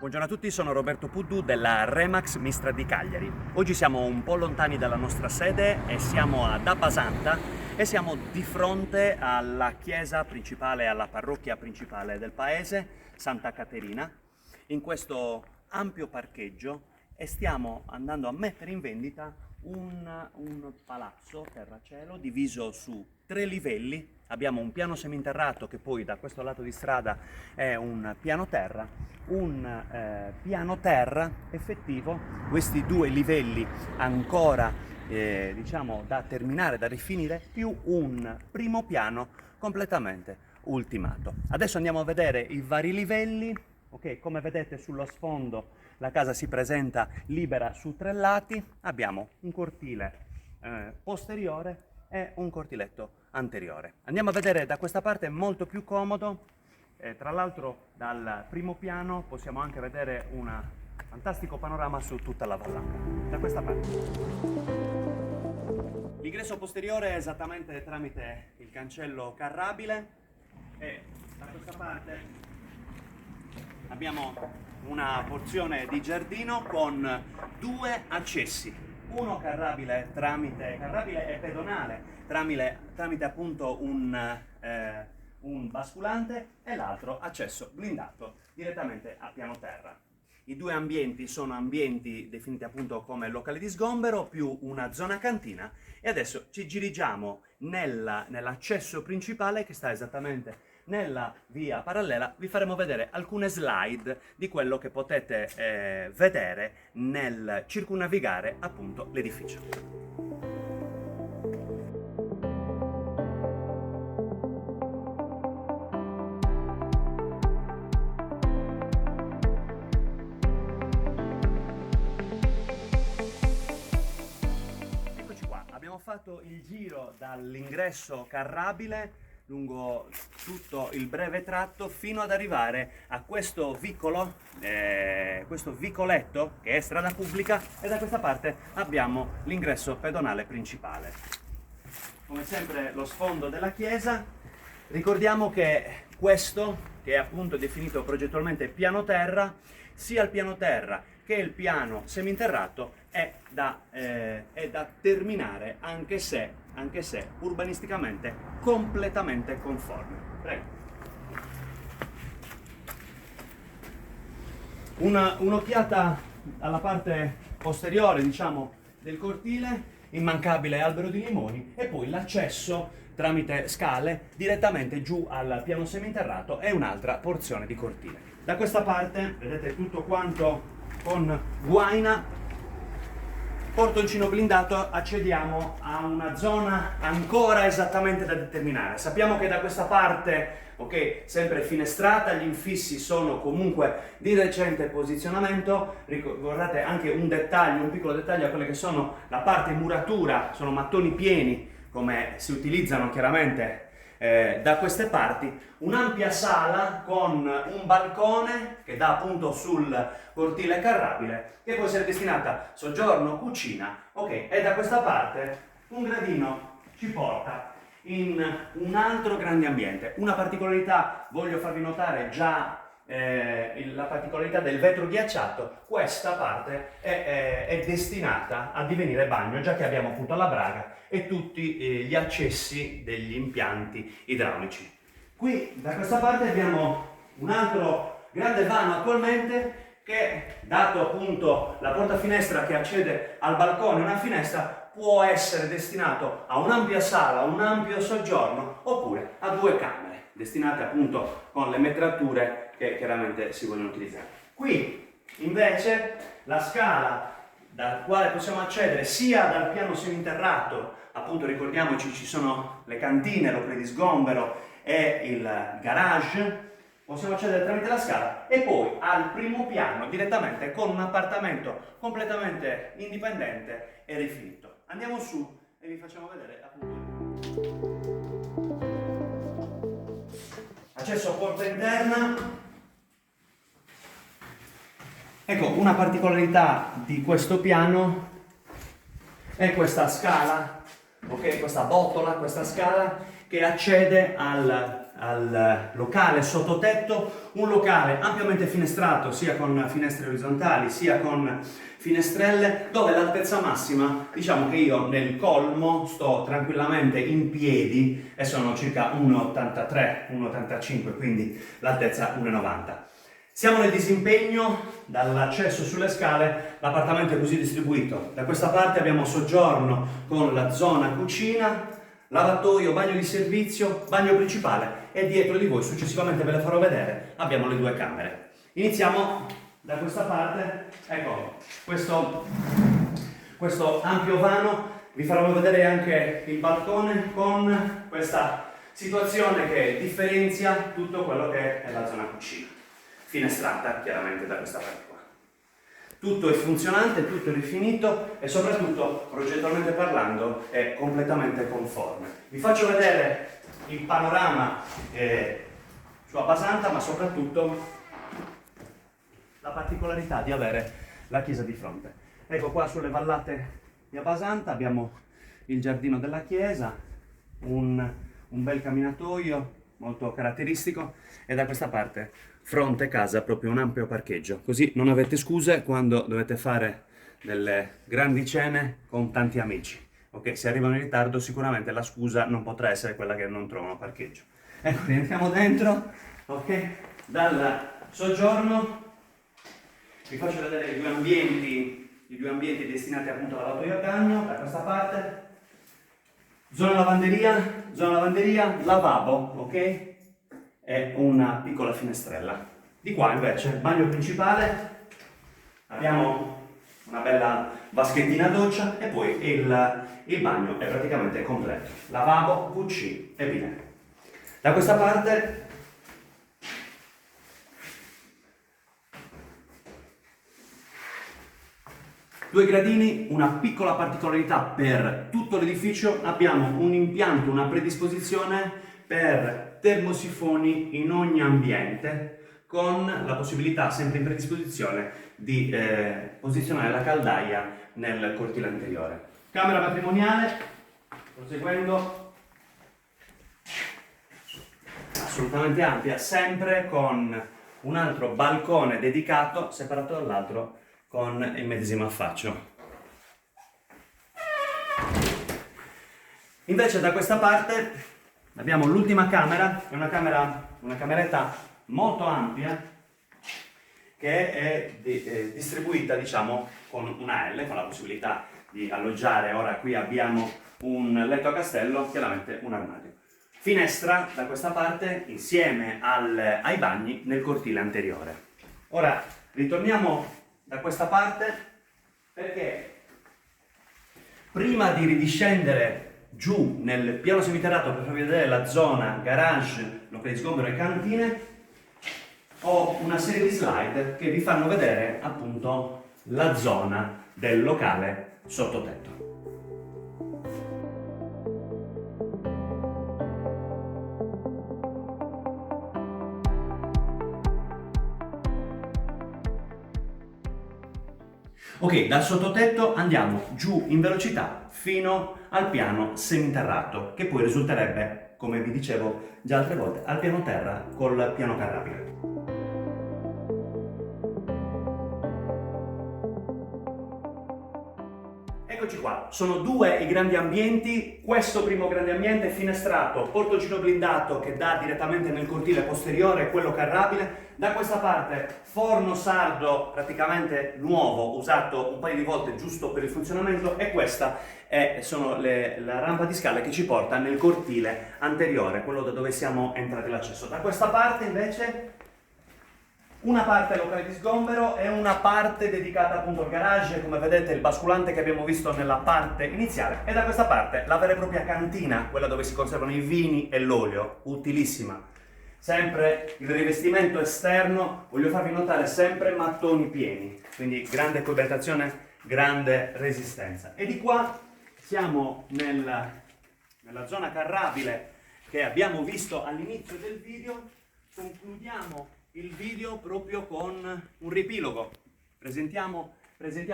Buongiorno a tutti, sono Roberto Puddu della Remax Mistra di Cagliari. Oggi siamo un po' lontani dalla nostra sede e siamo ad Abbasanta e siamo di fronte alla chiesa principale, alla parrocchia principale del paese, Santa Caterina, in questo ampio parcheggio, e stiamo andando a mettere in vendita un palazzo terracielo diviso su 3 livelli. Abbiamo un piano seminterrato che poi da questo lato di strada è un piano terra, piano terra effettivo, questi 2 livelli ancora diciamo da terminare, da rifinire, più un primo piano completamente ultimato. Adesso andiamo a vedere i vari livelli. Ok, come vedete sullo sfondo la casa si presenta libera su 3 lati, abbiamo un cortile posteriore e un cortiletto anteriore. Andiamo a vedere da questa parte, è molto più comodo, tra l'altro dal primo piano possiamo anche vedere un fantastico panorama su tutta la vallata, da questa parte. L'ingresso posteriore è esattamente tramite il cancello carrabile e da questa parte abbiamo una porzione di giardino con 2 accessi, uno carrabile e pedonale tramite appunto un basculante, e l'altro accesso blindato direttamente a piano terra. I 2 ambienti sono ambienti definiti appunto come locali di sgombero più una zona cantina, e adesso ci dirigiamo nell'accesso principale che sta esattamente nella via parallela. Vi faremo vedere alcune slide di quello che potete vedere nel circumnavigare appunto l'edificio. Abbiamo fatto il giro dall'ingresso carrabile lungo tutto il breve tratto fino ad arrivare a questo vicolo, questo vicoletto che è strada pubblica, e da questa parte abbiamo l'ingresso pedonale principale. Come sempre lo sfondo della chiesa. Ricordiamo che questo, che è appunto definito progettualmente piano terra, sia il piano terra che il piano seminterrato è da terminare, anche se urbanisticamente completamente conforme. Prego. Un'occhiata alla parte posteriore, diciamo, del cortile, immancabile albero di limoni, e poi l'accesso tramite scale direttamente giù al piano seminterrato e un'altra porzione di cortile. Da questa parte vedete tutto quanto con guaina, portoncino blindato. Accediamo a una zona ancora esattamente da determinare. Sappiamo che da questa parte, ok, sempre finestrata, gli infissi sono comunque di recente posizionamento. Guardate anche un piccolo dettaglio a quelle che sono la parte muratura, sono mattoni pieni come si utilizzano chiaramente da queste parti. Un'ampia sala con un balcone che dà appunto sul cortile carrabile, che può essere destinata a soggiorno, cucina, ok, e da questa parte un gradino ci porta in un altro grande ambiente. Una particolarità voglio farvi notare già, la particolarità del vetro ghiacciato. Questa parte è destinata a divenire bagno, già che abbiamo appunto la braga e tutti gli accessi degli impianti idraulici. Qui da questa parte abbiamo un altro grande vano attualmente che, dato appunto la porta finestra che accede al balcone, una finestra, può essere destinato a un'ampia sala, un ampio soggiorno, oppure a 2 camere destinate appunto con le metrature che chiaramente si vogliono utilizzare. Qui invece la scala dal quale possiamo accedere sia dal piano seminterrato, appunto ricordiamoci ci sono le cantine, locali di sgombero e il garage, possiamo accedere tramite la scala, e poi al primo piano direttamente con un appartamento completamente indipendente e rifinito. Andiamo su e vi facciamo vedere appunto accesso a porta interna. Ecco, una particolarità di questo piano è questa scala, ok, questa botola, questa scala che accede al al locale sottotetto, un locale ampiamente finestrato sia con finestre orizzontali sia con finestrelle, dove l'altezza massima, diciamo che io nel colmo sto tranquillamente in piedi e sono circa 1,83, 1,85, quindi l'altezza 1,90. Siamo nel disimpegno, dall'accesso sulle scale l'appartamento è così distribuito. Da questa parte abbiamo soggiorno con la zona cucina, lavatoio, bagno di servizio, bagno principale e dietro di voi, successivamente ve le farò vedere, abbiamo le due camere. Iniziamo da questa parte, ecco, questo ampio vano, vi farò vedere anche il balcone con questa situazione che differenzia tutto quello che è la zona cucina, finestrata chiaramente da questa parte qua. Tutto è funzionante, tutto è rifinito e soprattutto, progettualmente parlando, è completamente conforme. Vi faccio vedere il panorama su Abbasanta, ma soprattutto la particolarità di avere la chiesa di fronte. Ecco qua sulle vallate di Abbasanta abbiamo il giardino della chiesa, un bel camminatoio molto caratteristico e da questa parte fronte casa proprio un ampio parcheggio, così non avete scuse quando dovete fare delle grandi cene con tanti amici. Ok, se arrivano in ritardo sicuramente la scusa non potrà essere quella che non trovano parcheggio. Ecco, rientriamo dentro, ok? Dal soggiorno vi faccio vedere i due ambienti destinati appunto al lavatoio a bagno, da questa parte. Zona lavanderia, lavabo, ok? E una piccola finestrella. Di qua invece, bagno principale, abbiamo una bella vaschettina doccia e poi il bagno è praticamente completo. Lavabo, WC e bidet. Da questa parte due gradini, una piccola particolarità per tutto l'edificio, abbiamo un impianto, una predisposizione per termosifoni in ogni ambiente, con la possibilità, sempre in predisposizione, di posizionare la caldaia nel cortile anteriore. Camera matrimoniale, proseguendo, assolutamente ampia, sempre con un altro balcone dedicato, separato dall'altro, con il medesimo affaccio. Invece da questa parte abbiamo l'ultima camera, è una cameretta molto ampia che è distribuita, diciamo, con una L, con la possibilità di alloggiare. Ora qui abbiamo un letto a castello, chiaramente un armadio. Finestra da questa parte insieme ai bagni nel cortile anteriore. Ora ritorniamo da questa parte perché prima di ridiscendere giù nel piano seminterrato per farvi vedere la zona garage, locale di sgombero e cantine, ho una serie di slide che vi fanno vedere appunto la zona del locale sottotetto. Ok, dal sottotetto andiamo giù in velocità fino al piano seminterrato, che poi risulterebbe, come vi dicevo già altre volte, al piano terra col piano carrabile. Eccoci qua, sono due i grandi ambienti. Questo primo grande ambiente è finestrato, portoncino blindato che dà direttamente nel cortile posteriore, quello carrabile. Da questa parte forno sardo praticamente nuovo, usato un paio di volte giusto per il funzionamento, e questa sono la rampa di scale che ci porta nel cortile anteriore, quello da dove siamo entrati l'accesso. Da questa parte invece una parte locale di sgombero e una parte dedicata appunto al garage, come vedete il basculante che abbiamo visto nella parte iniziale, e da questa parte la vera e propria cantina, quella dove si conservano i vini e l'olio, utilissima. Sempre il rivestimento esterno, voglio farvi notare sempre mattoni pieni, quindi grande coibertazione, grande resistenza. E di qua siamo nella zona carrabile che abbiamo visto all'inizio del video. Concludiamo il video proprio con un riepilogo. Presentiamo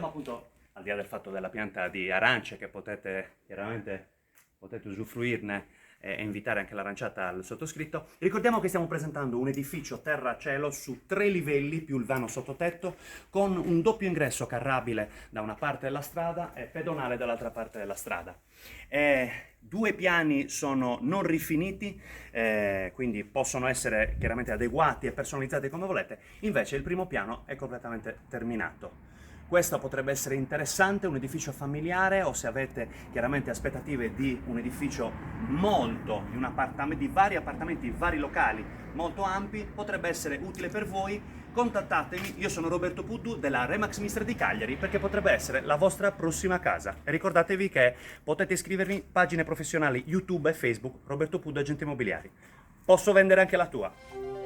appunto, al di là del fatto della pianta di arance che chiaramente potete usufruirne e invitare anche l'aranciata al sottoscritto. Ricordiamo che stiamo presentando un edificio terra-cielo su 3 livelli più il vano sottotetto, con un doppio ingresso carrabile da una parte della strada e pedonale dall'altra parte della strada. 2 piani sono non rifiniti, quindi possono essere chiaramente adeguati e personalizzati come volete, invece il primo piano è completamente terminato. Questo potrebbe essere interessante, un edificio familiare, o se avete chiaramente aspettative di un edificio di vari appartamenti, vari locali molto ampi, potrebbe essere utile per voi. Contattatemi, io sono Roberto Puddu della Remax Mistra di Cagliari, perché potrebbe essere la vostra prossima casa. E ricordatevi che potete iscrivervi pagine professionali YouTube e Facebook, Roberto Puddu Agenti Immobiliari. Posso vendere anche la tua.